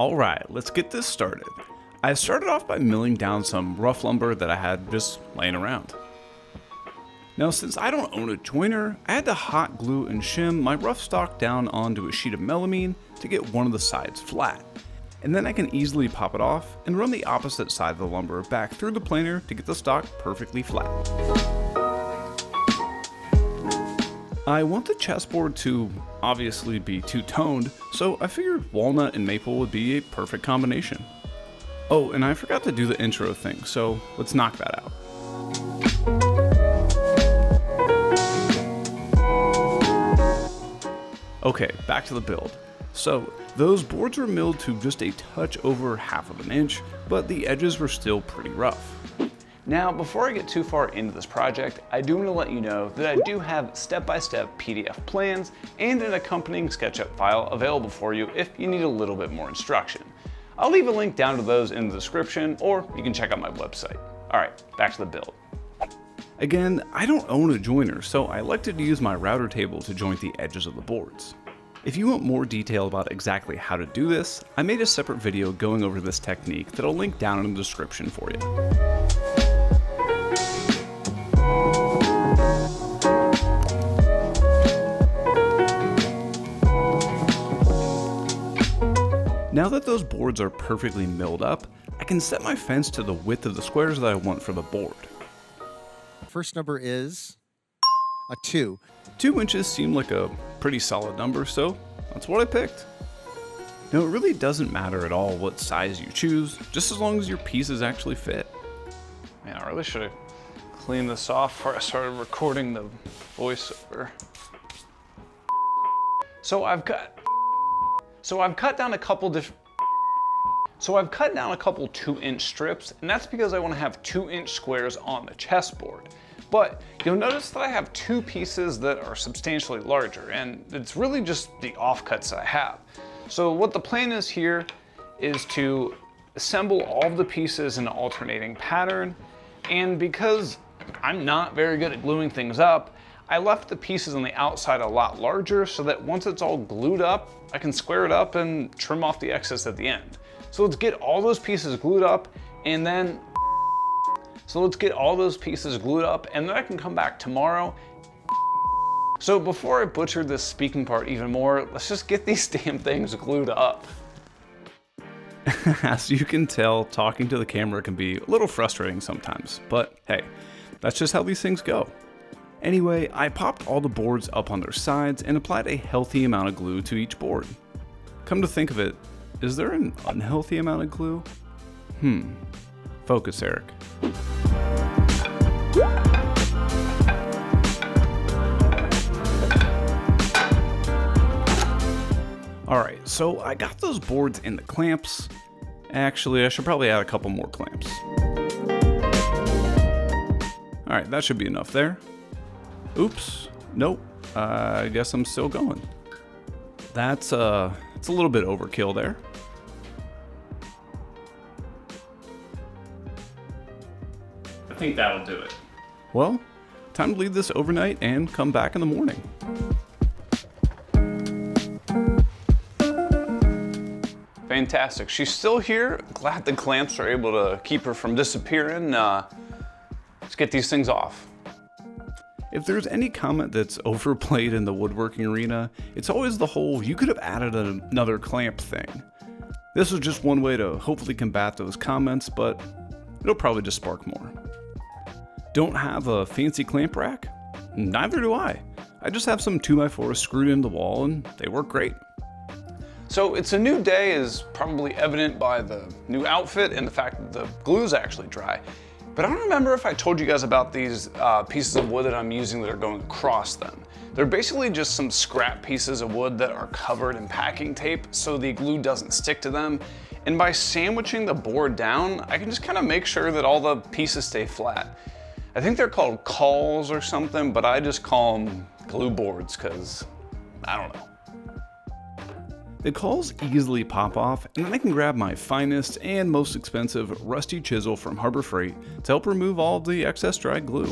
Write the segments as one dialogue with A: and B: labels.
A: Alright, let's get this started. I started off by milling down some rough lumber that I had just laying around. Now, since I don't own a joiner, I had to hot glue and shim my rough stock down onto a sheet of melamine to get one of the sides flat. And then I can easily pop it off and run the opposite side of the lumber back through the planer to get the stock perfectly flat. I want the chessboard to obviously be two-toned, so I figured walnut and maple would be a perfect combination. Oh, and I forgot to do the intro thing, so let's knock that out. Okay, back to the build. So, those boards were milled to just a touch over 1/2 inch, but the edges were still pretty rough. Now, before I get too far into this project, I do want to let you know that I do have step-by-step PDF plans and an accompanying SketchUp file available for you if you need a little bit more instruction. I'll leave a link down to those in the description, or you can check out my website. Alright, back to the build. Again, I don't own a joiner, so I elected to use my router table to joint the edges of the boards. If you want more detail about exactly how to do this, I made a separate video going over this technique that I'll link down in the description for you. Now that those boards are perfectly milled up, I can set my fence to the width of the squares that I want for the board.
B: First number is a 2.
A: 2 inches seemed like a pretty solid number, so that's what I picked. Now, it really doesn't matter at all what size you choose, just as long as your pieces actually fit. Man, I really should have cleaned this off before I started recording the voiceover. So I've cut down a couple 2-inch strips, and that's because I want to have 2-inch squares on the chessboard. But you'll notice that I have 2 pieces that are substantially larger, and it's really just the offcuts that I have. So what the plan is here is to assemble all of the pieces in an alternating pattern, and because I'm not very good at gluing things up, I left the pieces on the outside a lot larger so that once it's all glued up, I can square it up and trim off the excess at the end. So let's get all those pieces glued up, and then I can come back tomorrow. So before I butcher this speaking part even more, let's just get these damn things glued up. As you can tell, talking to the camera can be a little frustrating sometimes, but hey, that's just how these things go. Anyway, I popped all the boards up on their sides and applied a healthy amount of glue to each board. Come to think of it, is there an unhealthy amount of glue? Focus, Eric. Alright, so I got those boards in the clamps. Actually, I should probably add a couple more clamps. Alright, that should be enough there. Oops, nope, I guess I'm still going. It's a little bit overkill there. I think that'll do it. Well, time to leave this overnight and come back in the morning. Fantastic, she's still here. Glad the clamps are able to keep her from disappearing. Let's get these things off. If there's any comment that's overplayed in the woodworking arena, it's always the whole "you could have added another clamp" thing. This was just one way to hopefully combat those comments, but it'll probably just spark more. Don't have a fancy clamp rack? Neither do I. I just have some 2x4s screwed into the wall and they work great. So it's a new day is probably evident by the new outfit and the fact that the glue's actually dry. But I don't remember if I told you guys about these pieces of wood that I'm using that are going across them. They're basically just some scrap pieces of wood that are covered in packing tape so the glue doesn't stick to them. And by sandwiching the board down, I can just kind of make sure that all the pieces stay flat. I think they're called cauls or something, but I just call them glue boards because I don't know. The cauls easily pop off, and then I can grab my finest and most expensive rusty chisel from Harbor Freight to help remove all of the excess dry glue.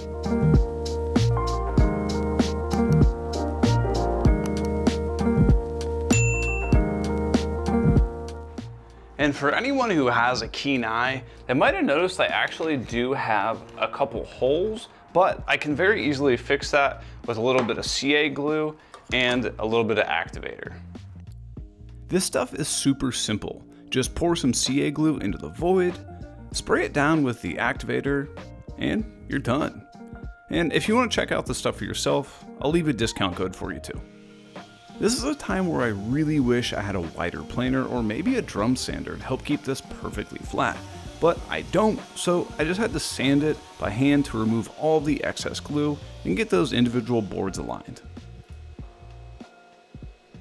A: And for anyone who has a keen eye, they might have noticed I actually do have a couple holes, but I can very easily fix that with a little bit of CA glue and a little bit of activator. This stuff is super simple. Just pour some CA glue into the void, spray it down with the activator, and you're done. And if you want to check out the stuff for yourself, I'll leave a discount code for you too. This is a time where I really wish I had a wider planer or maybe a drum sander to help keep this perfectly flat, but I don't, so I just had to sand it by hand to remove all the excess glue and get those individual boards aligned.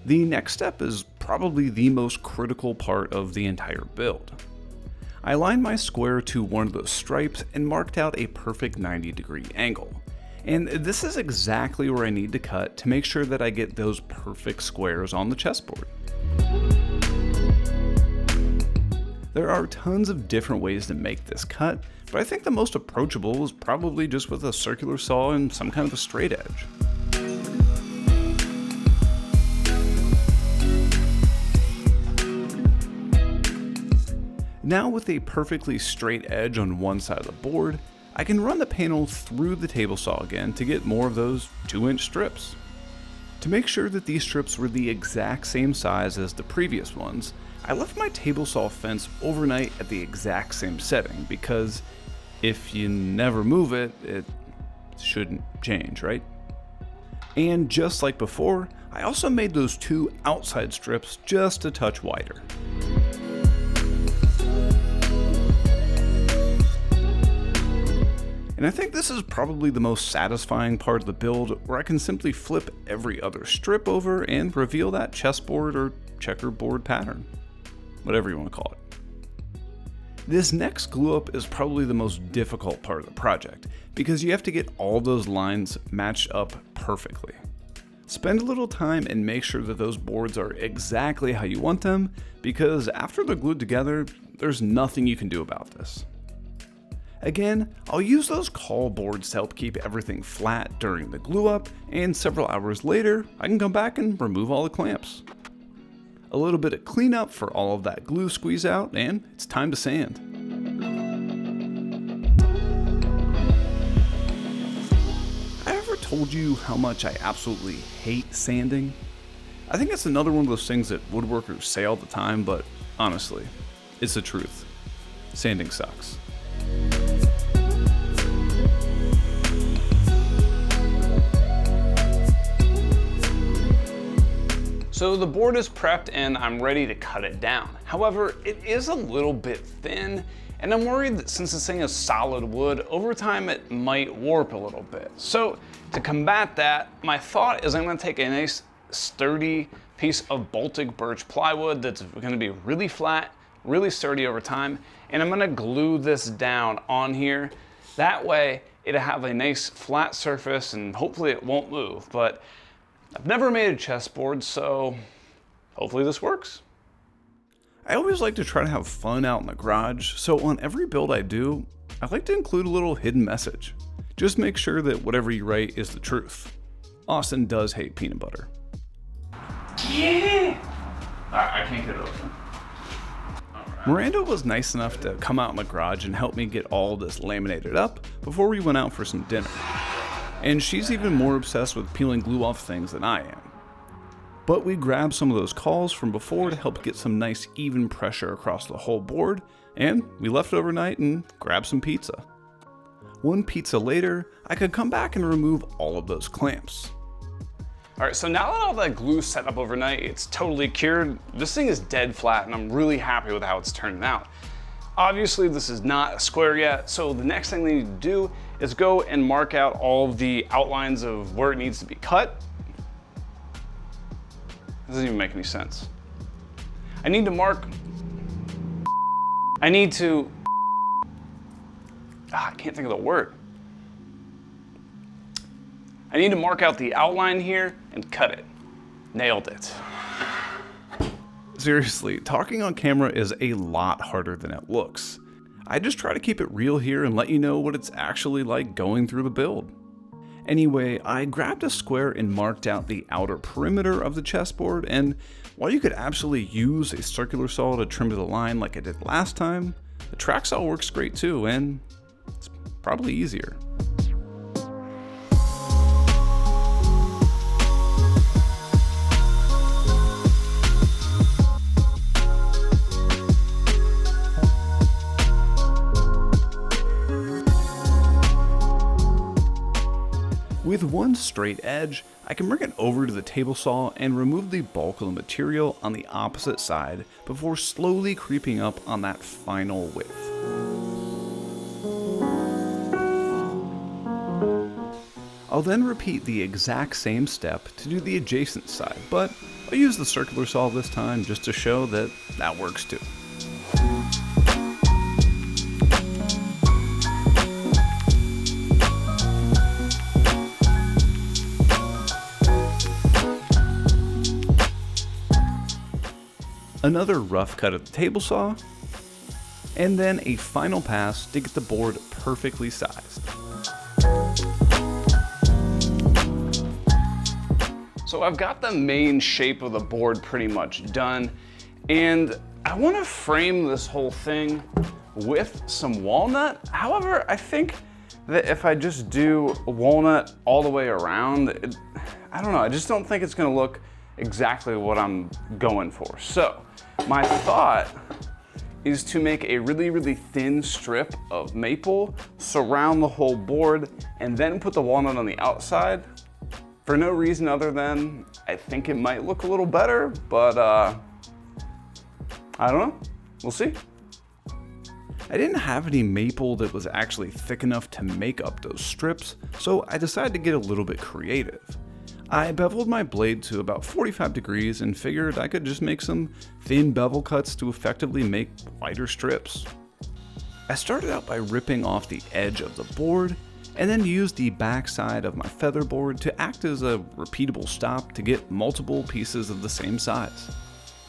A: The next step is probably the most critical part of the entire build. I aligned my square to one of those stripes and marked out a perfect 90-degree angle. And this is exactly where I need to cut to make sure that I get those perfect squares on the chessboard. There are tons of different ways to make this cut, but I think the most approachable is probably just with a circular saw and some kind of a straight edge. Now with a perfectly straight edge on one side of the board, I can run the panel through the table saw again to get more of those 2-inch strips. To make sure that these strips were the exact same size as the previous ones, I left my table saw fence overnight at the exact same setting because if you never move it, it shouldn't change, right? And just like before, I also made those 2 outside strips just a touch wider. And I think this is probably the most satisfying part of the build, where I can simply flip every other strip over and reveal that chessboard or checkerboard pattern, whatever you want to call it. This next glue up is probably the most difficult part of the project, because you have to get all those lines matched up perfectly. Spend a little time and make sure that those boards are exactly how you want them, because after they're glued together, there's nothing you can do about this. Again, I'll use those call boards to help keep everything flat during the glue up, and several hours later, I can come back and remove all the clamps. A little bit of cleanup for all of that glue squeeze out, and it's time to sand. I ever told you how much I absolutely hate sanding? I think it's another one of those things that woodworkers say all the time, but honestly, it's the truth. Sanding sucks. So the board is prepped and I'm ready to cut it down. However, it is a little bit thin, and I'm worried that since this thing is solid wood, over time it might warp a little bit. So to combat that, my thought is I'm gonna take a nice sturdy piece of Baltic birch plywood that's gonna be really flat, really sturdy over time, and I'm gonna glue this down on here. That way it'll have a nice flat surface and hopefully it won't move. But I've never made a chessboard, so hopefully this works. I always like to try to have fun out in the garage, so on every build I do, I like to include a little hidden message. Just make sure that whatever you write is the truth. Austin does hate peanut butter. Yeah! I can't get it open. Miranda was nice enough to come out in the garage and help me get all this laminated up before we went out for some dinner. And she's even more obsessed with peeling glue off things than I am. But we grabbed some of those calls from before to help get some nice even pressure across the whole board, and we left it overnight and grabbed some pizza. One pizza later, I could come back and remove all of those clamps. All right, so now that all that glue's set up overnight, it's totally cured. This thing is dead flat and I'm really happy with how it's turning out. Obviously this is not a square yet, so the next thing we need to do is go and mark out all of the outlines of where it needs to be cut. It doesn't even make any sense. I need to I can't think of the word. I need to mark out the outline here and cut it. Nailed it. Seriously, talking on camera is a lot harder than it looks. I just try to keep it real here and let you know what it's actually like going through the build. Anyway, I grabbed a square and marked out the outer perimeter of the chessboard, and While you could absolutely use a circular saw to trim to the line like I did last time, the track saw works great too, and it's probably easier. With one straight edge, I can bring it over to the table saw and remove the bulk of the material on the opposite side before slowly creeping up on that final width. I'll then repeat the exact same step to do the adjacent side, but I'll use the circular saw this time just to show that that works too. Another rough cut of the table saw, and then a final pass to get the board perfectly sized. So I've got the main shape of the board pretty much done, and I want to frame this whole thing with some walnut. However, I think that if I just do walnut all the way around, I don't know, I just don't think it's going to look exactly what I'm going for. So my thought is to make a really, really thin strip of maple, surround the whole board, and then put the walnut on the outside for no reason other than I think it might look a little better, but I don't know, we'll see. I didn't have any maple that was actually thick enough to make up those strips, so I decided to get a little bit creative. I beveled my blade to about 45 degrees and figured I could just make some thin bevel cuts to effectively make wider strips. I started out by ripping off the edge of the board and then used the back side of my feather board to act as a repeatable stop to get multiple pieces of the same size.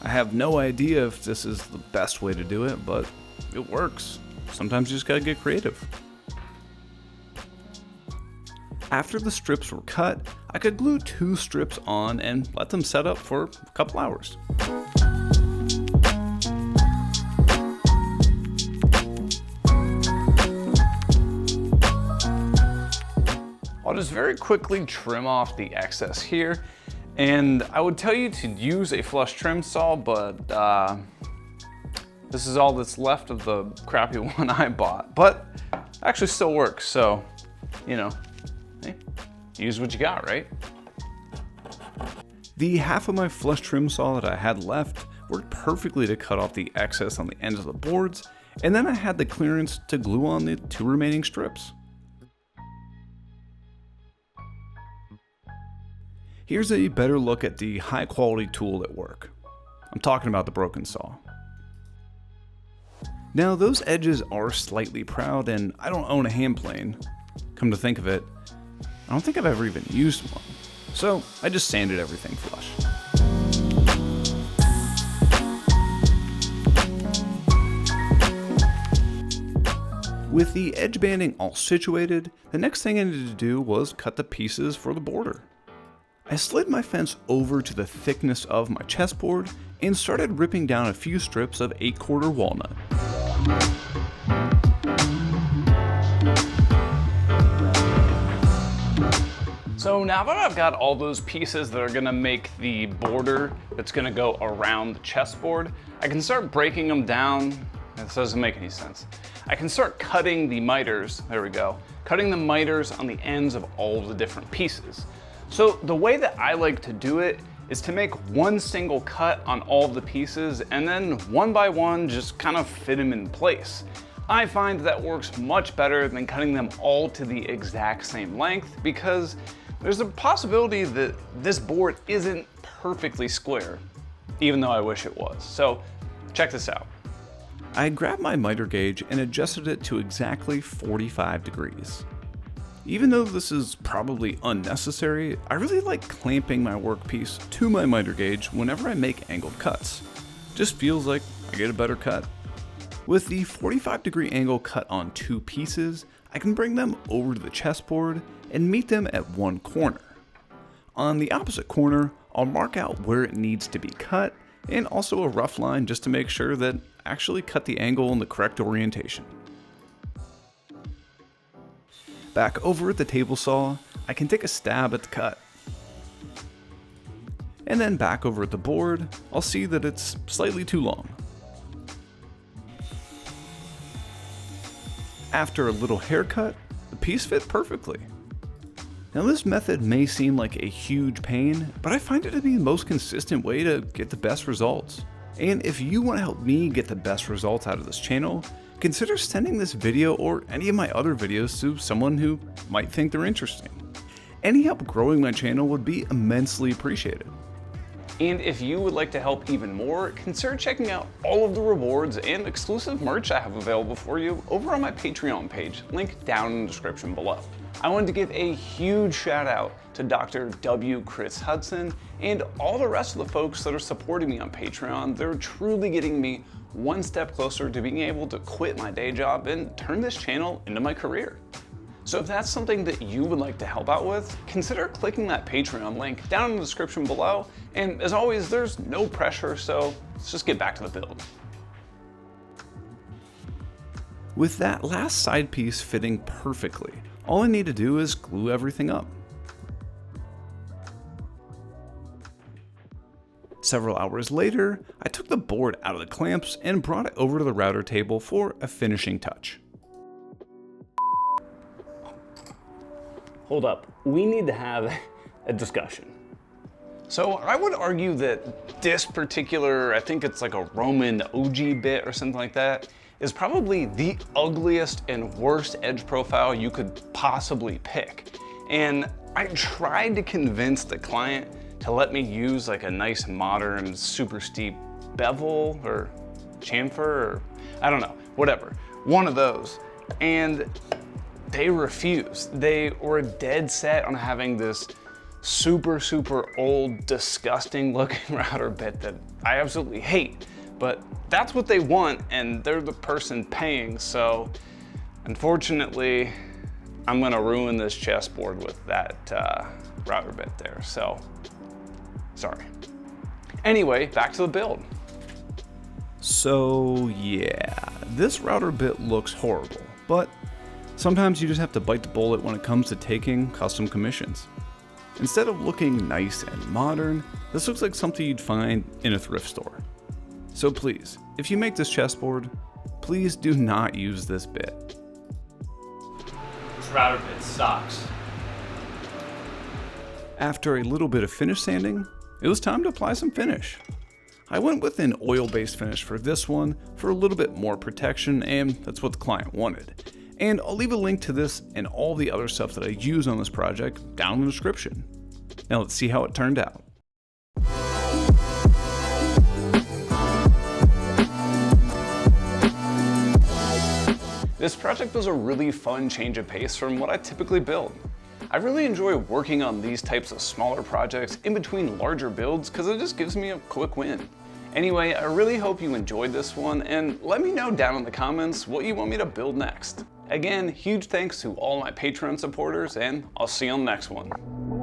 A: I have no idea if this is the best way to do it, but it works. Sometimes you just gotta get creative. After the strips were cut, I could glue 2 strips on and let them set up for a couple hours. I'll just very quickly trim off the excess here, and I would tell you to use a flush trim saw, but this is all that's left of the crappy one I bought, but actually still works, so, you know. Hey, use what you got, right? The half of my flush trim saw that I had left worked perfectly to cut off the excess on the ends of the boards, and then I had the clearance to glue on the 2 remaining strips. Here's a better look at the high quality tool at work. I'm talking about the broken saw. Now those edges are slightly proud and I don't own a hand plane. Come to think of it, I don't think I've ever even used one, so I just sanded everything flush. With the edge banding all situated, the next thing I needed to do was cut the pieces for the border. I slid my fence over to the thickness of my chessboard and started ripping down a few strips of 8/4 walnut. So now that I've got all those pieces that are gonna make the border that's gonna go around the chessboard, I can start breaking them down. This doesn't make any sense. I can start cutting the miters, there we go, cutting the miters on the ends of all the different pieces. So the way that I like to do it is to make one single cut on all of the pieces and then one by one just kind of fit them in place. I find that works much better than cutting them all to the exact same length because there's a possibility that this board isn't perfectly square, even though I wish it was. So check this out. I grabbed my miter gauge and adjusted it to exactly 45 degrees. Even though this is probably unnecessary, I really like clamping my workpiece to my miter gauge whenever I make angled cuts. Just feels like I get a better cut. With the 45-degree angle cut on 2 pieces, I can bring them over to the chessboard and meet them at one corner. On the opposite corner, I'll mark out where it needs to be cut, and also a rough line just to make sure that I actually cut the angle in the correct orientation. Back over at the table saw, I can take a stab at the cut. And then back over at the board, I'll see that it's slightly too long. After a little haircut, the piece fit perfectly. Now this method may seem like a huge pain, but I find it to be the most consistent way to get the best results. And if you want to help me get the best results out of this channel, consider sending this video or any of my other videos to someone who might think they're interesting. Any help growing my channel would be immensely appreciated. And if you would like to help even more, consider checking out all of the rewards and exclusive merch I have available for you over on my Patreon page, linked down in the description below. I wanted to give a huge shout out to Dr. W. Chris Hudson and all the rest of the folks that are supporting me on Patreon. They're truly getting me one step closer to being able to quit my day job and turn this channel into my career. So if that's something that you would like to help out with, consider clicking that Patreon link down in the description below. And as always, there's no pressure, so let's just get back to the build. With that last side piece fitting perfectly, all I need to do is glue everything up. Several hours later, I took the board out of the clamps and brought it over to the router table for a finishing touch.
C: Hold up, we need to have a discussion.
A: So I would argue that this particular, I think it's like a Roman OG bit or something like that, is probably the ugliest and worst edge profile you could possibly pick. And I tried to convince the client to let me use like a nice modern super steep bevel or chamfer or I don't know, whatever, one of those. And they refused. They were dead set on having this super old, disgusting looking router bit that I absolutely hate. But that's what they want and they're the person paying. So unfortunately, I'm gonna ruin this chessboard with that router bit there. So sorry. Anyway, back to the build. So yeah, this router bit looks horrible, but sometimes you just have to bite the bullet when it comes to taking custom commissions. Instead of looking nice and modern, this looks like something you'd find in a thrift store. So please, if you make this chessboard, please do not use this bit.
C: This router bit sucks.
A: After a little bit of finish sanding, it was time to apply some finish. I went with an oil-based finish for this one for a little bit more protection, and that's what the client wanted. And I'll leave a link to this and all the other stuff that I use on this project down in the description. Now let's see how it turned out. This project was a really fun change of pace from what I typically build. I really enjoy working on these types of smaller projects in between larger builds because it just gives me a quick win. Anyway, I really hope you enjoyed this one and let me know down in the comments what you want me to build next. Again, huge thanks to all my Patreon supporters and I'll see you on the next one.